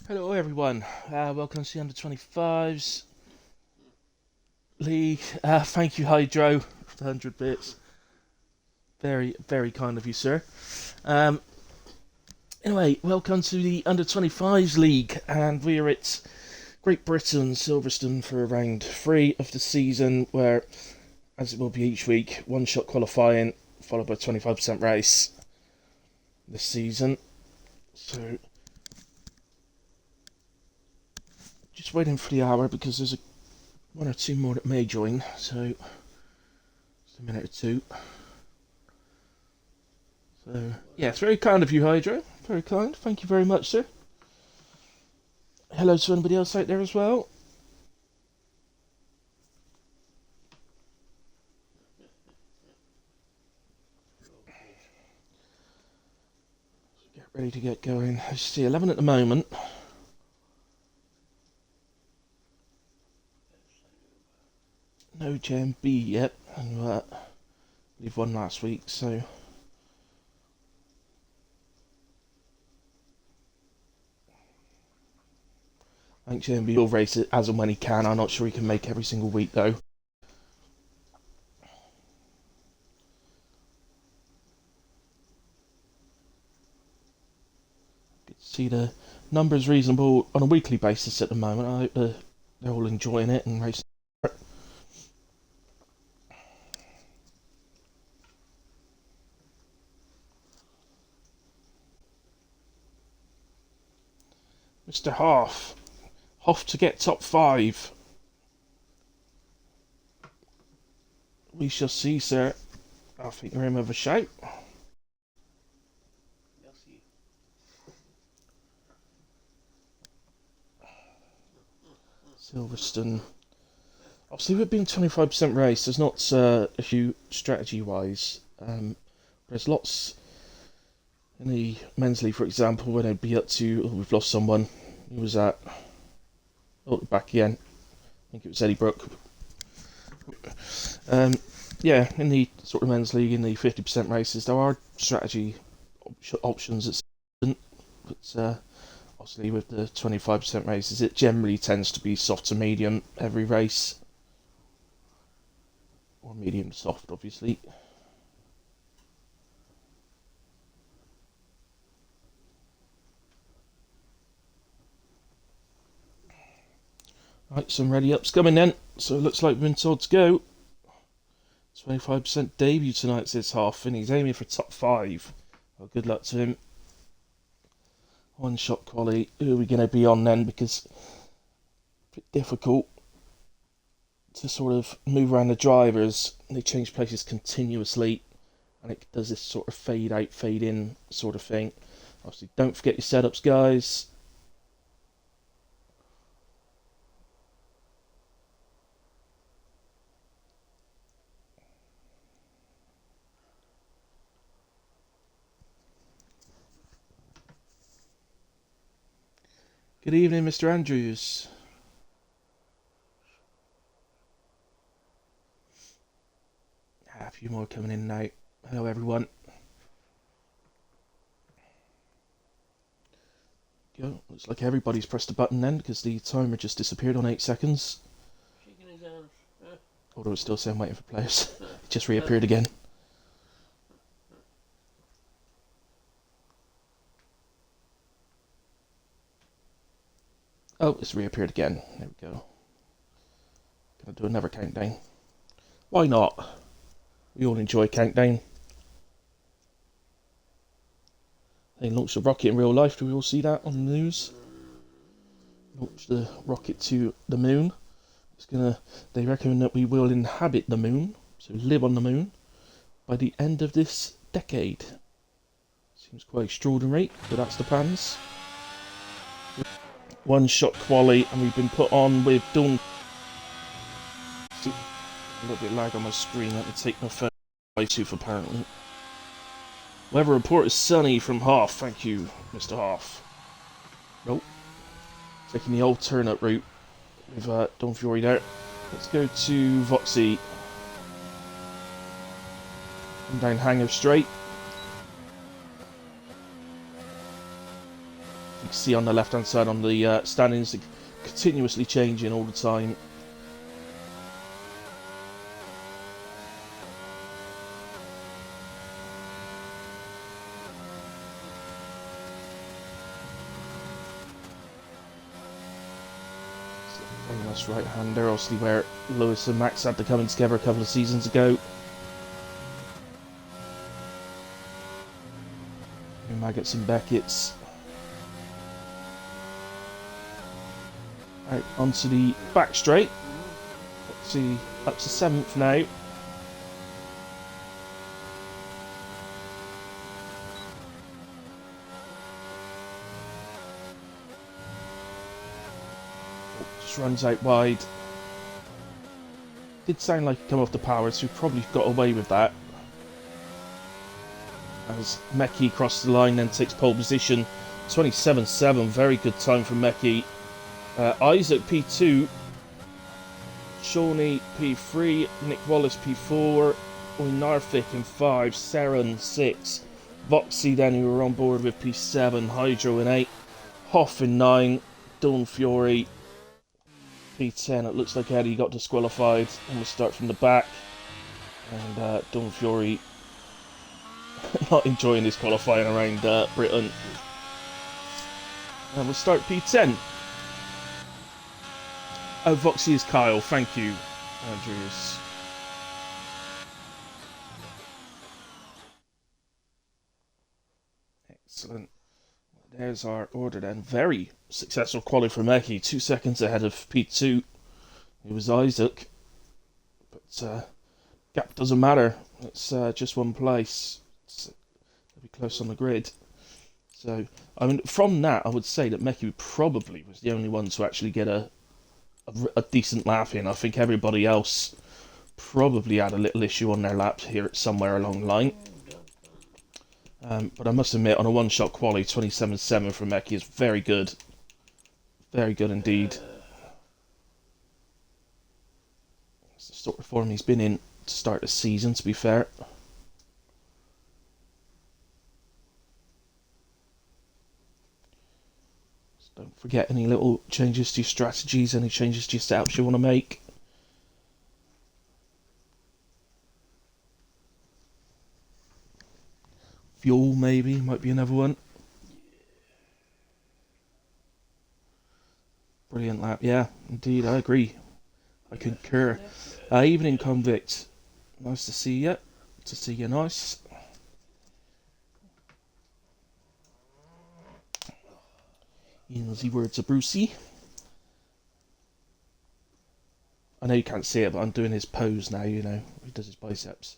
Hello everyone, welcome to the Under 25s League. Thank you Hydro for the 100 bits. Very, very kind of you, sir. Um, anyway, welcome to the Under 25s League, and we're at Great Britain, Silverstone for round 3 of the season, where, as it will be each week, one-shot qualifying followed by 25% race this season. So, just waiting for the hour because there's one or two more that may join, so just a minute or two. So, yeah, it's very kind of you, Hydro. Very kind. Thank you very much, sir. Hello to anybody else out there as well. Get ready to get going. I see 11 at the moment. No JMB yet. And I believe one last week, so I think JMB will race it as and when he can. I'm not sure he can make every single week though. See, the numbers reasonable on a weekly basis at the moment. I hope they're all enjoying it and racing. Mr. Hoff to get top 5. We shall see, sir. I think you're in with a shout. Silverstone. Obviously, with being 25% race, there's not a huge strategy-wise. There's lots in the men's league, for example, when they'd be up to, oh, we've lost someone. Who was that? Oh, back again. I think it was Eddie Brooke. Yeah, in the sort of men's league, in the 50% races, there are strategy options at but obviously with the 25% races, it generally tends to be soft to medium every race. Or medium to soft, obviously. Right, some ready ups coming then. So it looks like we've been told to go. 25% debut tonight, says Half, and he's aiming for top 5. Well, good luck to him. One shot quality. Who are we going to be on then? Because it's a bit difficult to sort of move around the drivers. They change places continuously, and it does this sort of fade out, fade in sort of thing. Obviously, don't forget your setups, guys. Good evening, Mr. Andrews. A few more coming in now. Hello, everyone. Go. Looks like everybody's pressed a button then because the timer just disappeared on 8 seconds. Although it's still saying waiting for players. It just reappeared again. Oh, it's reappeared again. There we go. Gonna do another countdown. Why not? We all enjoy countdown. They launched a rocket in real life. Do we all see that on the news? Launched the rocket to the moon. They reckon that we will inhabit the moon, so live on the moon, by the end of this decade. Seems quite extraordinary, but that's the plans. One shot quali, and we've been put on with Dawn. A little bit of lag on my screen. Let me take my phone. Bluetooth apparently. Weather report is sunny from Half. Thank you, Mr. Half. Nope. Taking the alternate route with Dawn Fury there. Let's go to Voxy. And down Hangar Straight. see on the left hand side on the standings, continuously changing all the time. Famous right-hander, obviously where Lewis and Max had to come in together a couple of seasons ago. Maggots and Beckett's. Out onto the back straight. Let's see, up to 7th now. Just runs out wide. Did sound like he come off the power, so he probably got away with that. As Mecki crossed the line, then takes pole position. 27.7, very good time from Mecki. Isaac P2, Shawnee P3, Nick Wallace P4, Oinarthik in 5, Seren 6, Voxy then who were on board with P7, Hydro in 8, Hoff in 9, Dawn Fury P10. It looks like Eddie got disqualified, and we'll start from the back. And Dawn Fury not enjoying his qualifying around Britain. And we'll start P10. Oh, Voxy is Kyle. Thank you, Andrews. Excellent. There's our order then. Very successful quality for Mecki. 2 seconds ahead of P2. It was Isaac. But gap doesn't matter. It's just one place. They'll be close on the grid. So, I mean, from that, I would say that Mecki probably was the only one to actually get a decent lap in. I think everybody else probably had a little issue on their lap here somewhere along the line. But I must admit, on a one-shot quali, 27.7 from Mecki is very good. Very good indeed. It's the sort of form he's been in to start the season, to be fair. Don't forget any little changes to your strategies, any changes to your setups you want to make. Fuel, maybe, might be another one. Brilliant lap, yeah, indeed, I agree. I concur. Evening, Convict. Nice to see you. To see you, nice. In the words of Brucey. I know you can't see it, but I'm doing his pose now, you know. He does his biceps.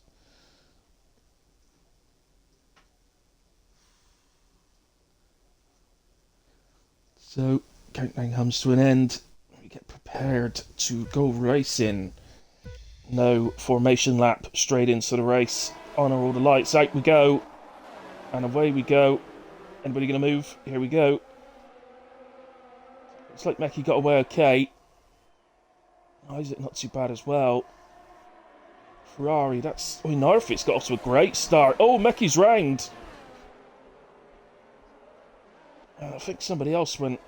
So, countdown comes to an end. We get prepared to go racing. No formation lap, straight into the race. On all the lights, out we go. And away we go. Anybody going to move? Here we go. Looks like Mecki got away okay. Isaac not too bad as well. Ferrari, that's... Oh, Narfik's got off to a great start. Oh, Mecki's round. I think somebody else went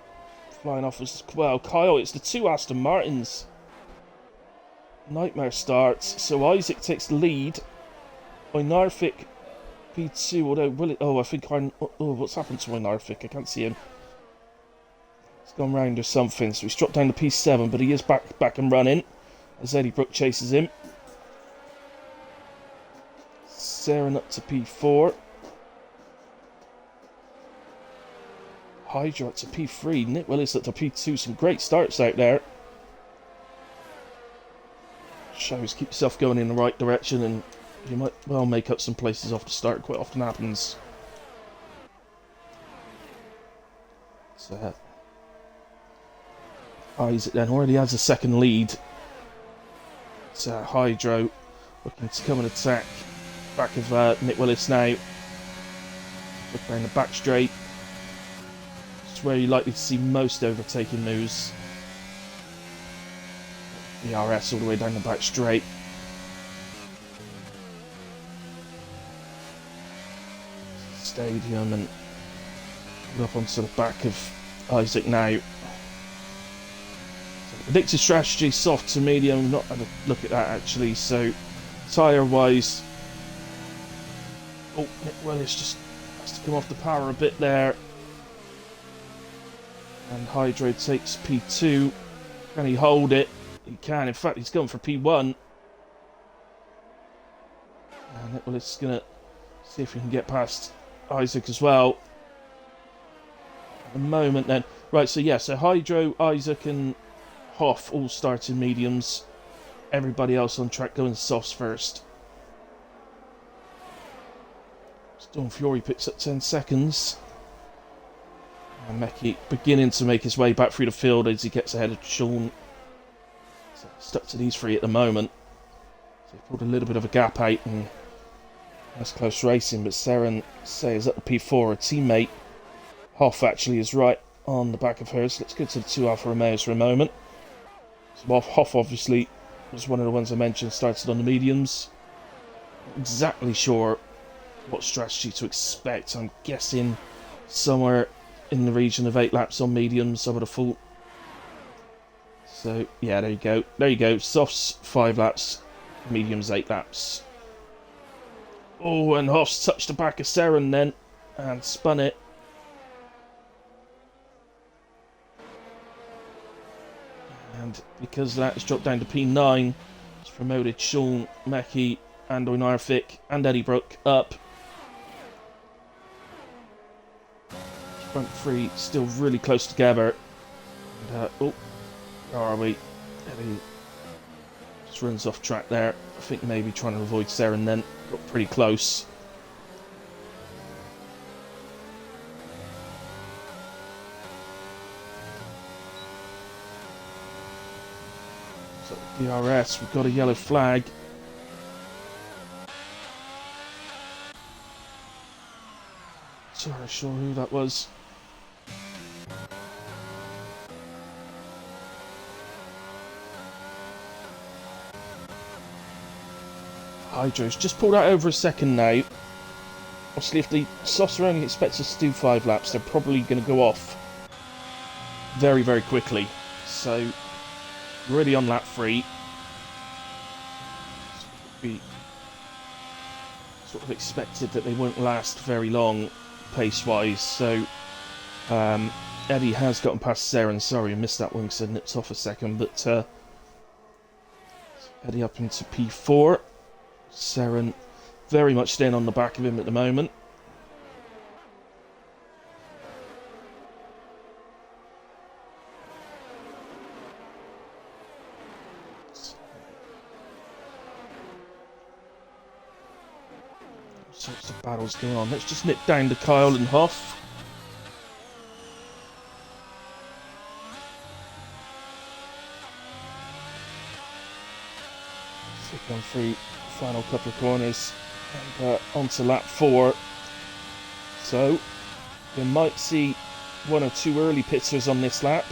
flying off as well. Kyle, it's the 2 Aston Martins. Nightmare starts. So Isaac takes the lead. Oinarthik P2, although will it... Oh, I think I'm... Oh, what's happened to Oinarthik? I can't see him. He's gone round or something, so he's dropped down to P7, but he is back and running as Eddie Brooke chases him. Seren up to P4. Hydra up to P3. Nick Willis up to P2. Some great starts out there. Shows keep yourself going in the right direction, and you might well make up some places off the start. Quite often happens. So Isaac then already has a second lead. It's Hydro looking to come and attack. Back of Nick Willis now. Look down the back straight. It's where you're likely to see most overtaking moves. ERS all the way down the back straight. Stadium and up onto the back of Isaac now. So predicted strategy, soft to medium. Not had a look at that actually. So tyre wise, oh, Nick Willis just has to come off the power a bit there. And Hydro takes P2. Can he hold it? He can. In fact, he's going for P1. And Nick Willis is going to see if he can get past Isaac as well. At the moment then. Right, so yeah, so Hydro, Isaac and Hoff all started mediums. Everybody else on track going softs first. Storm Fury picks up 10 seconds. And Meki beginning to make his way back through the field as he gets ahead of Sean. So stuck to these three at the moment. So he pulled a little bit of a gap out and that's close racing, but Seren says at the P4, a teammate Hoff actually is right on the back of hers. Let's go to the two Alfa Romeos for a moment. So Hoff obviously was one of the ones I mentioned, started on the mediums. Not exactly sure what strategy to expect. I'm guessing somewhere in the region of 8 laps on mediums, I would have thought. So yeah, there you go. There you go. Softs 5 laps, mediums 8 laps. Oh, and Hoff's touched the back of Seren then and spun it. And because that has dropped down to P9, it's promoted Sean, Meki, and Oinarfik, and Eddie Brook up. Front three still really close together. And, oh, where are we? Eddie just runs off track there. I think maybe trying to avoid Seren then. Got pretty close. So DRS, we've got a yellow flag. Sorry, sure who that was. Hydro's just pulled out over a second now. Obviously, if the softs are only expected to do 5 laps, they're probably going to go off very, very quickly. So, already on lap 3. We sort of expected that they won't last very long, pace-wise. So, Eddie has gotten past Seren. Sorry, I missed that one because I nipped off a second. But Eddie up into P4. Seren very much staying on the back of him at the moment. Sorts of battles going on. Let's just nip down to Kyle and Hoff. Going through final couple of corners and onto lap 4. So we might see 1 or 2 early pitters on this lap.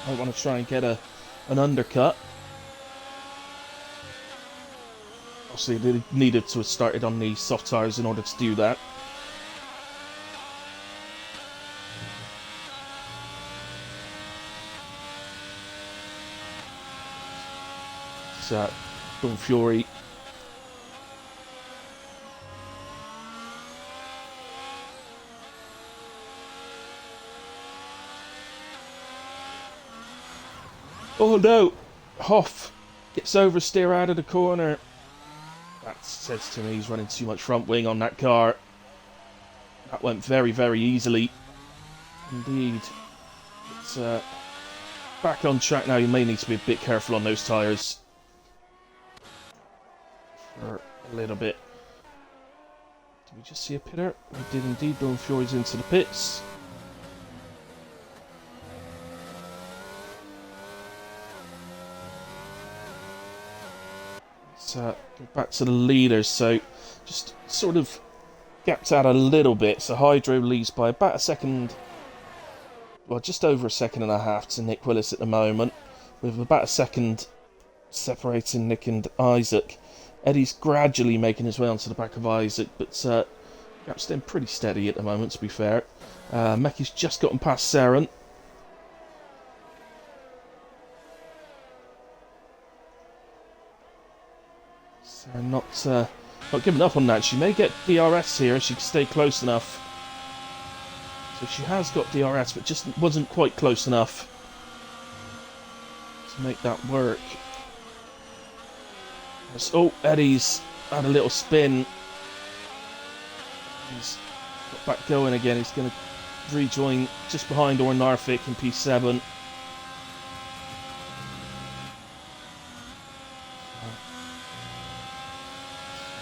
I want to try and get an undercut. Obviously they needed to have started on the soft tyres in order to do that. Storm Fury. Oh no! Hoff gets oversteer out of the corner. That says to me he's running too much front wing on that car. That went very, very easily. Indeed. It's back on track now. You may need to be a bit careful on those tyres. For a little bit. Did we just see a pitter? We did indeed. Storm Fury's into the pits. Let's go back to the leaders. So just sort of gapped out a little bit. So Hydro leads by about a second. Well, just over a second and a half to Nick Willis at the moment. With about a second separating Nick and Isaac. Eddie's gradually making his way onto the back of Isaac, but gap's staying pretty steady at the moment, to be fair. Meki's just gotten past Saren. Saren not giving up on that. She may get DRS here if she can stay close enough. So she has got DRS, but just wasn't quite close enough to make that work. Oh, Eddie's had a little spin. He's got back going again. He's going to rejoin just behind Ornarvik in P7.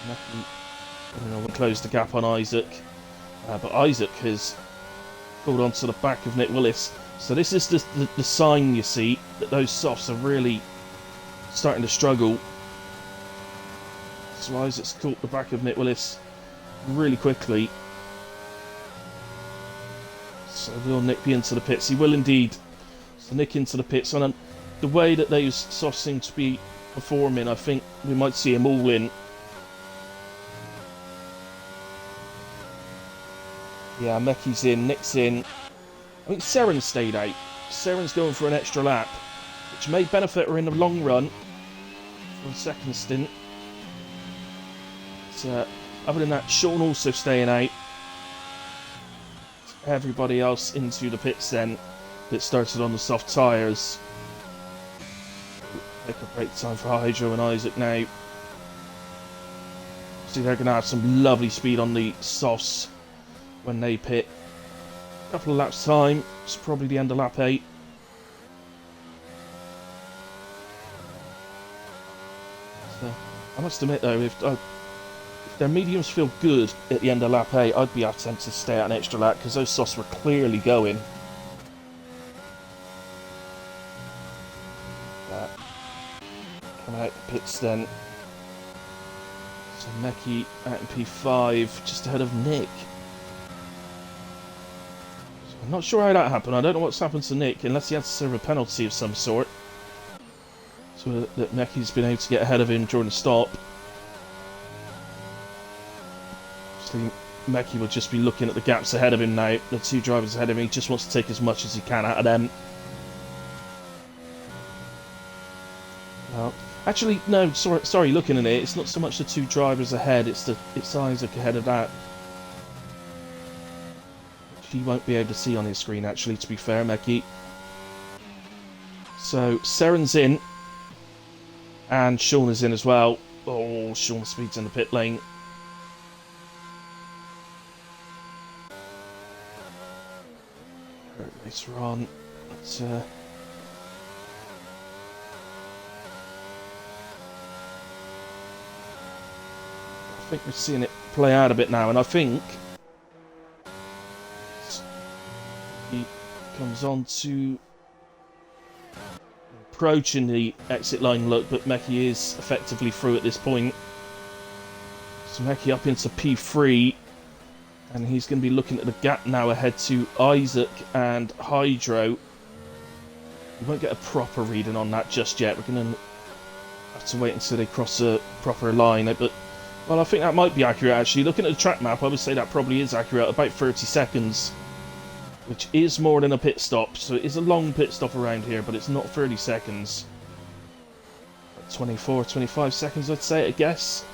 I don't know, we'll close the gap on Isaac. But Isaac has pulled onto the back of Nick Willis. So this is the sign, you see, that those softs are really starting to struggle. So Isaac's caught the back of Nick Willis really quickly. So will Nick be into the pits? He will indeed. So Nick into the pits. And the way that those softs seem to be performing, I think we might see him all in. Yeah, Meki's in, Nick's in. I think Saren stayed out. Saren's going for an extra lap, which may benefit her in the long run for a second stint. But, other than that, Sean also staying out. Everybody else into the pits then that started on the soft tyres. Take a break time for Hydro and Isaac now. See, they're going to have some lovely speed on the softs when they pit. A couple of laps time, it's probably the end of lap 8. So, I must admit though, if their mediums feel good at the end of lap 8, I'd be tempted to stay out an extra lap because those softs were clearly going. Come out the pits then. So Meki out in P5, just ahead of Nick. I'm not sure how that happened. I don't know what's happened to Nick, unless he had to serve a penalty of some sort. So that Meki's been able to get ahead of him during the stop. Obviously, Meki will just be looking at the gaps ahead of him now. The two drivers ahead of him. He just wants to take as much as he can out of them. Well, actually, no, sorry, looking at it, it's not so much the two drivers ahead, it's Isaac ahead of that. He won't be able to see on his screen, actually, to be fair, Meki. So, Saren's in. And Sean is in as well. Oh, Sean speeds in the pit lane. Later on, but, I think we're seeing it play out a bit now, and I think he comes on to approaching the exit line look, but Meki is effectively through at this point. So Meki up into P3, and he's going to be looking at the gap now ahead to Isaac and Hydro. We won't get a proper reading on that just yet. We're going to have to wait until they cross a proper line, but well, I think that might be accurate actually. Looking at the track map, I would say that probably is accurate, about 30 seconds. Which is more than a pit stop, so it is a long pit stop around here, but it's not 30 seconds. 24, 25 seconds, I'd say, I guess.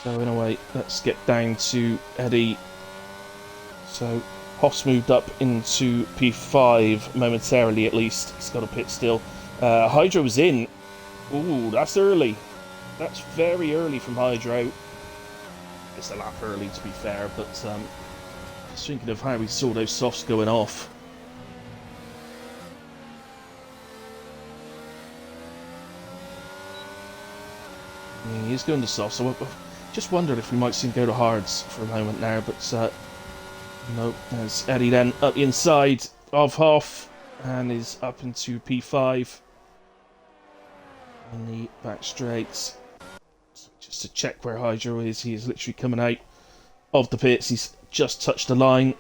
So, in a way, let's get down to Eddie. So, Hoff's moved up into P5 momentarily, at least. He's got a pit still. Hydro's in. Ooh, that's early. That's very early from Hydro. It's a lap early, to be fair, but just thinking of how we saw those softs going off. Yeah, he is going to softs, so I just wondered if we might see him go to hards for a moment now, but no. There's Eddie then up the inside of Hoff, and is up into P5 in the back straights. Just to check where Hydro is, he is literally coming out of the pits. He's just touched the line.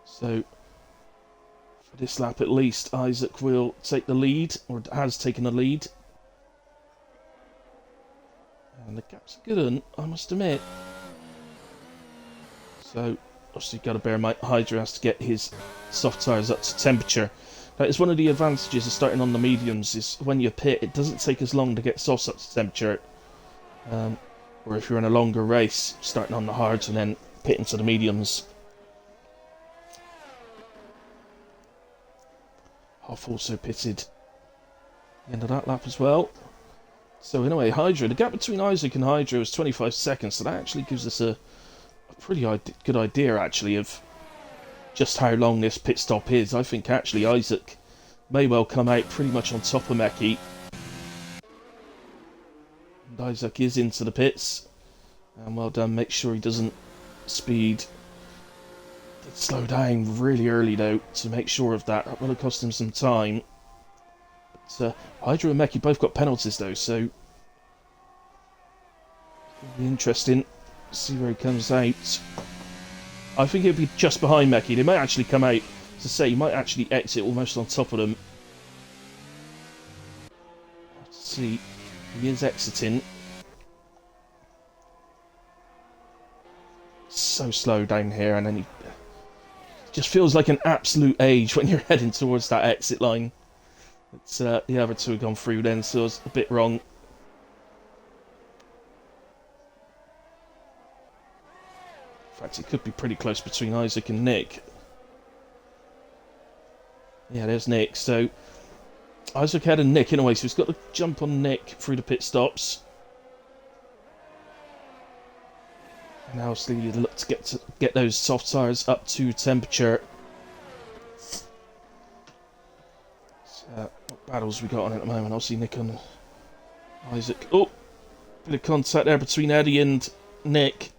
So, for this lap at least, Isaac will take the lead, or has taken the lead. And the gap's a good one, I must admit. So, obviously, you've got to bear in mind, Hydra has to get his soft tyres up to temperature. That is one of the advantages of starting on the mediums, is when you pit, it doesn't take as long to get softs up to temperature. Or if you're in a longer race, starting on the hards and then pitting to the mediums. Hoff also pitted the end of that lap as well. So anyway, Hydra, the gap between Isaac and Hydra is 25 seconds, so that actually gives us a pretty good idea actually of just how long this pit stop is. I think actually Isaac may well come out pretty much on top of Meki. And Isaac is into the pits. And well done, make sure he doesn't speed. Did slow down really early though, to make sure of that. That will have cost him some time. But Hydra and Meki both got penalties though, so it'll be interesting. See where he comes out. I think he'll be just behind Meki. They might actually come out, to say, he might actually exit almost on top of them. Let's see, he is exiting. So slow down here, and then he just feels like an absolute age when you're heading towards that exit line. It's the other two have gone through then, so it's a bit wrong. In fact, it could be pretty close between Isaac and Nick. Yeah, there's Nick. So Isaac had a Nick anyway, so he's got to jump on Nick through the pit stops. And obviously you look to get those soft tyres up to temperature. So, what battles we got on at the moment? Obviously Nick and Isaac. Oh, bit of contact there between Eddie and Nick.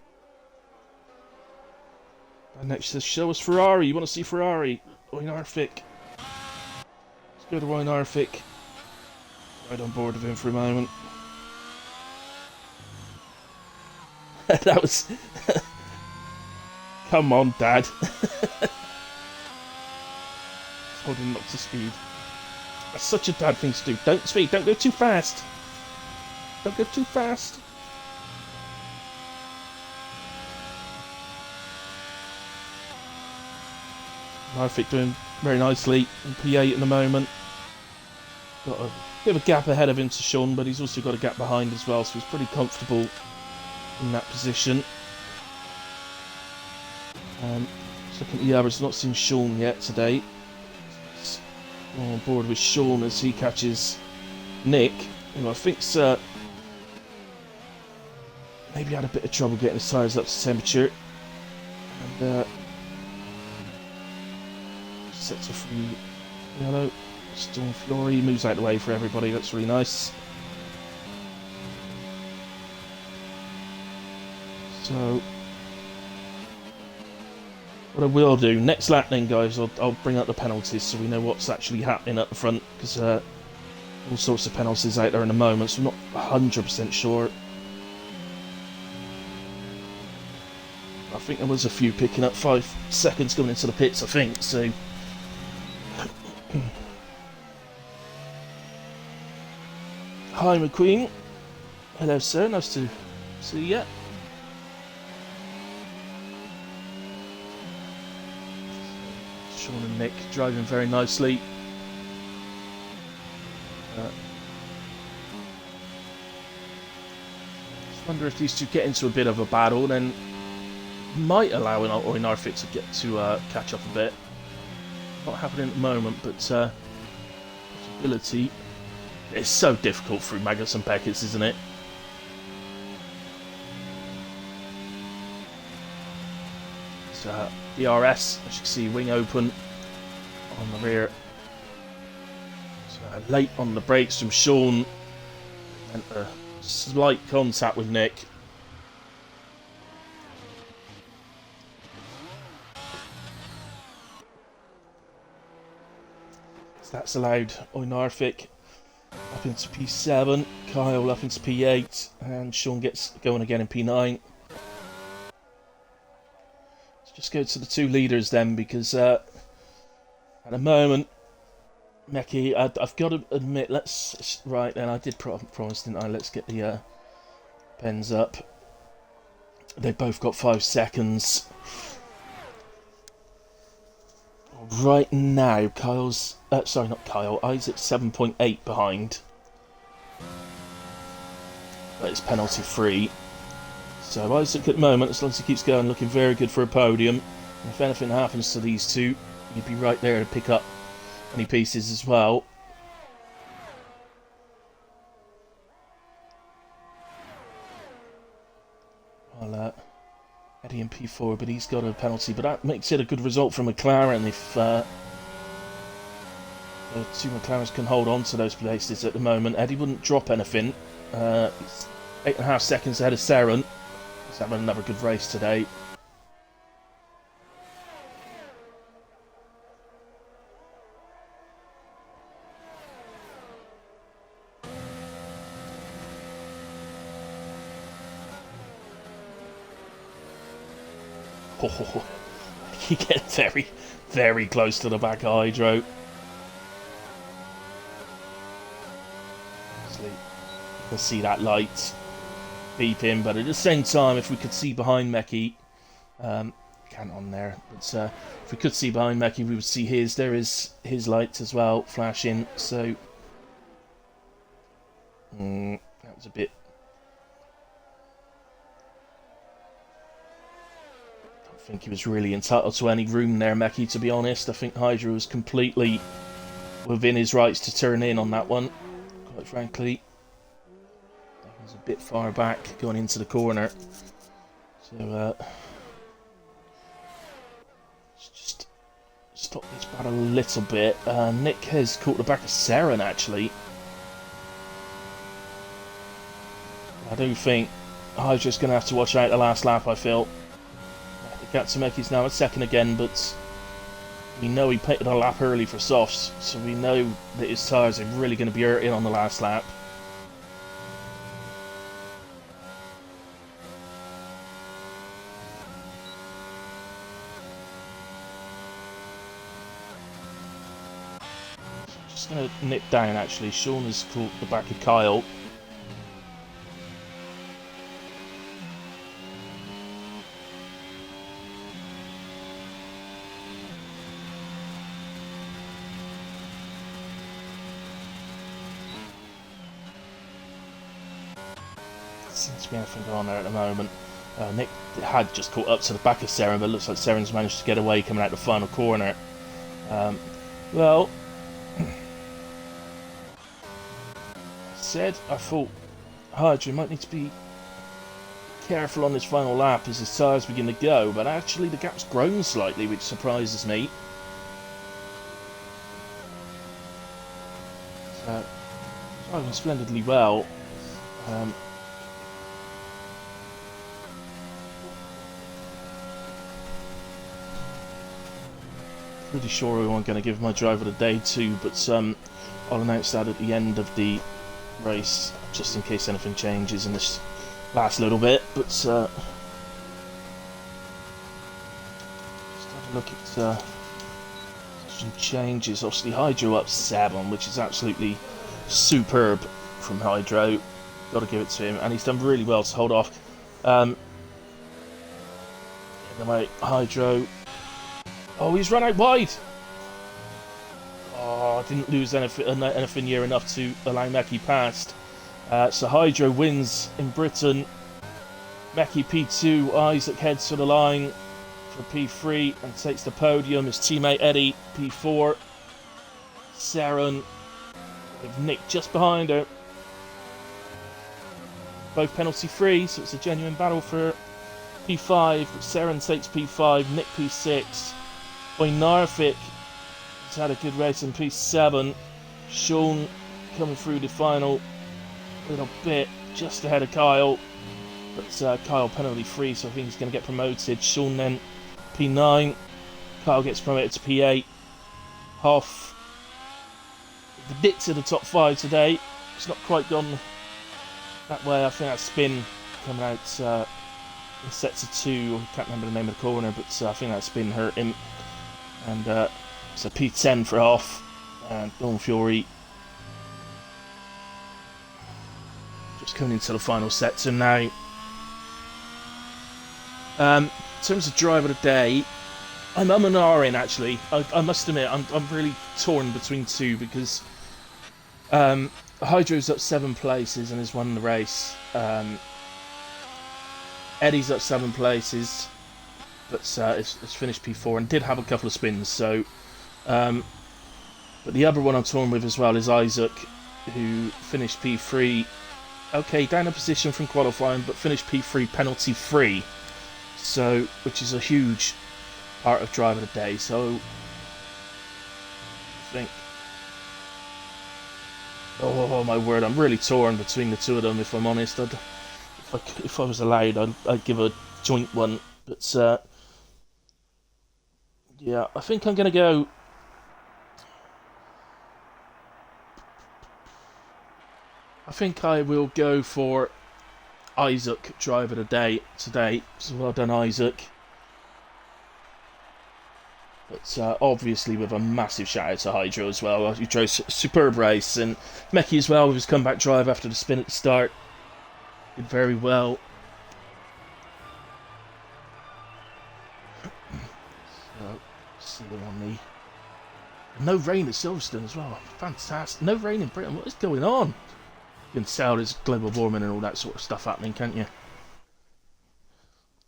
And next says, show us Ferrari. You want to see Ferrari? Owen Arfick. Let's go to Owen Arfick. Right on board with him for a moment. That was... Come on, Dad. Holding him up to speed. That's such a dad thing to do. Don't speed. Don't go too fast. Don't go too fast. Arfick doing very nicely in P8 at the moment. Got a bit of a gap ahead of him to Sean, but he's also got a gap behind as well, so he's pretty comfortable in that position. Looking at the average, not seen Sean yet today. On board with Sean as he catches Nick, who I think's maybe had a bit of trouble getting his tyres up to temperature. And sets a free yellow. Storm Fury moves out of the way for everybody. That's really nice. So, what I will do next lap, then, guys, I'll bring up the penalties so we know what's actually happening at the front, because all sorts of penalties out there in the moment, so I'm not 100% sure. I think there was a few picking up 5 seconds going into the pits, I think, so. Hi, McQueen. Hello, sir. Nice to see you. Sean and Nick driving very nicely. Just wonder if these two get into a bit of a battle, then might allow Owen Arfick to get to catch up a bit. Not happening at the moment, but possibility. It's so difficult through Magnus and Beckett's, isn't it? So, DRS, as you can see, wing open on the rear. So, late on the brakes from Sean, and a slight contact with Nick. So that's allowed Owen Arfick up into P7, Kyle up into P8, and Sean gets going again in P9. Let's just go to the two leaders then, because at the moment, Meki, I've got to admit, right then, I did promise, didn't I? Let's get the ends up. They've both got 5 seconds. Right now, Kyle's... sorry, not Kyle. Isaac's 7.8 behind. But it's penalty free. So Isaac at the moment, as long as he keeps going, looking very good for a podium. And if anything happens to these two, he'd be right there to pick up any pieces as well. Well, Eddie in P4, but he's got a penalty. But that makes it a good result for McLaren if the two McLarens can hold on to those places at the moment. Eddie wouldn't drop anything. He's 8.5 seconds ahead of Seren. He's having another good race today. Oh, he gets very, very close to the back of Hydro. Obviously, you can see that light beeping, but at the same time, if we could see behind Meki, can't on there, but if we could see behind Meki, we would see his. There is his lights as well flashing. So that was a bit. I think he was really entitled to any room there, Meki, to be honest. I think Hydra was completely within his rights to turn in on that one, quite frankly. That was a bit far back going into the corner. So, let's just stop this bat a little bit. Nick has caught the back of Seren, actually. I do think Hydra's going to have to watch out the last lap, I feel. Katsumeki's now at second again, but we know he pitted a lap early for softs, so we know that his tyres are really going to be hurting on the last lap. Just going to nip down actually. Sean has caught the back of Kyle. Seems to be anything going on there at the moment. Nick had just caught up to the back of Seren, but it looks like Seren's managed to get away coming out the final corner. Well, I thought Hydra might need to be careful on this final lap as his tyres begin to go, but actually the gap's grown slightly, which surprises me. So, driving splendidly well. Pretty sure we weren't going to give my driver the day to, but I'll announce that at the end of the race, just in case anything changes in this last little bit. But just have a look at some changes. Obviously, Hydro up 7, which is absolutely superb from Hydro. Got to give it to him, and he's done really well to hold off. Anyway, Hydro. Oh, he's run out wide! Oh, I didn't lose anything near enough to allow Meki past. So Hydro wins in Britain. Meki P2, Isaac heads to the line for P3 and takes the podium. His teammate Eddie, P4. Seren with Nick just behind her. Both penalty free, so it's a genuine battle for P5. Seren takes P5, Nick P6. Narvik has had a good race in P7. Sean coming through the final little bit, just ahead of Kyle. But Kyle penalty free, so I think he's going to get promoted. Sean then P9. Kyle gets promoted to P8. Hoff, the bit to the top 5 today. It's not quite gone that way. I think that spin coming out in sets of 2. I can't remember the name of the corner, but I think that spin hurt him. And so P10 for Hoff, and Dawn Fury Just coming into the final sector now. In terms of driver of the day, I'm and ahhing actually. I must admit, I'm really torn between two because Hydro's up 7 places and has won the race. Eddie's up 7 places, but it's finished P4 and did have a couple of spins. So, but the other one I'm torn with as well is Isaac, who finished P3. Okay, down a position from qualifying, but finished P3 penalty free. So, which is a huge part of driver of the day. So, I think. Oh my word! I'm really torn between the two of them. If I'm honest, if I was allowed, I'd give a joint one. But yeah, I think I'm gonna go. I think I will go for Isaac driver of the day today. So well done, Isaac. But obviously with a massive shout out to Hydro as well. He drove a superb race, and Meki as well with his comeback drive after the spin at the start. Did very well. So, see them on the... No rain at Silverstone as well. Fantastic. No rain in Britain. What is going on? You can tell there's global warming and all that sort of stuff happening, can't you?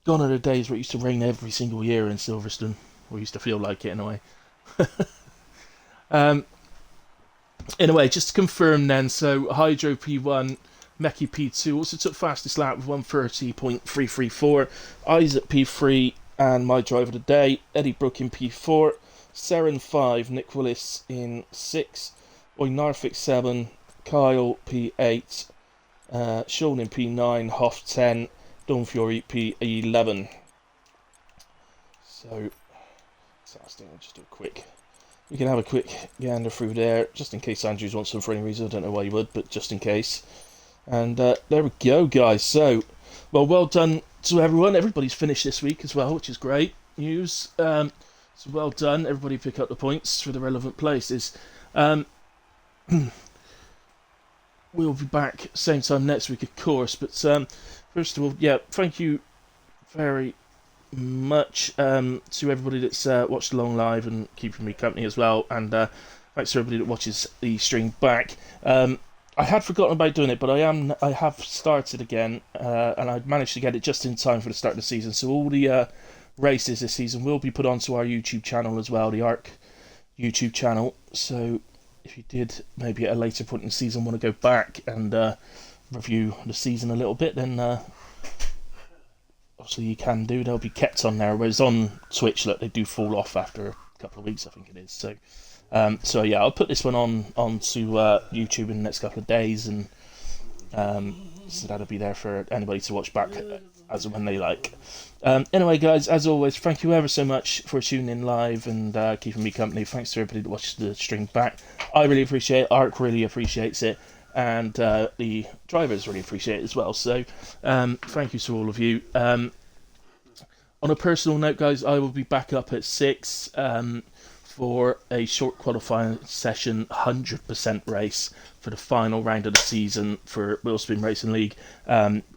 Gone are the days where it used to rain every single year in Silverstone. Or used to feel like it in a way. Anyway, just to confirm then, so Hydro P1, Meki P2, also took fastest lap with 1:30.334. Isaac P3, and my driver of the day, Eddie Brook in P4, Seren 5, Nick Willis in 6, Oynarfik 7, Kyle P8, Sean in P9, Hoff 10, Don Fiore P11. So, fantastic. I'll just do a quick... We can have a quick gander through there, just in case Andrews wants them for any reason. I don't know why he would, but just in case. And there we go, guys. So, well done to everyone. Everybody's finished this week as well, which is great news. So well done. Everybody pick up the points for the relevant places. We'll be back same time next week, of course. But first of all, yeah, thank you very much to everybody that's watched along live and keeping me company as well, and thanks to everybody that watches the stream back. I had forgotten about doing it, but I have started again, and I managed to get it just in time for the start of the season. So all the races this season will be put onto our YouTube channel as well, the ARC YouTube channel. So if you did maybe at a later point in the season want to go back and review the season a little bit, then obviously you can do. They'll be kept on there, whereas on Twitch, look, they do fall off after a couple of weeks, I think it is. So yeah, I'll put this one onto YouTube in the next couple of days, and so that'll be there for anybody to watch back as and when they like. Anyway, guys, as always, thank you ever so much for tuning in live and keeping me company. Thanks to everybody that watches the stream back. I really appreciate it. Ark really appreciates it. And the drivers really appreciate it as well. So thank you to all of you. On a personal note, guys, I will be back up at 6 for a short qualifying session, 100% race for the final round of the season for Wheelspin Racing League.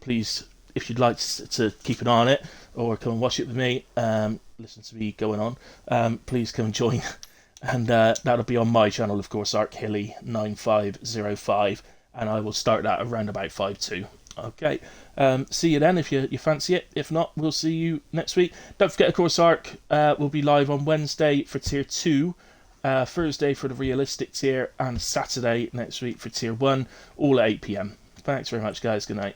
Please, if you'd like to keep an eye on it or come and watch it with me, listen to me going on, please come and join. And that'll be on my channel, of course, Ark Hilly 9505, and I will start that around about 5:2. Okay, see you then if you fancy it. If not, we'll see you next week. Don't forget, of course, Ark will be live on Wednesday for Tier 2, Thursday for the realistic tier, and Saturday next week for Tier 1, all at 8 PM. Thanks very much, guys. Good night.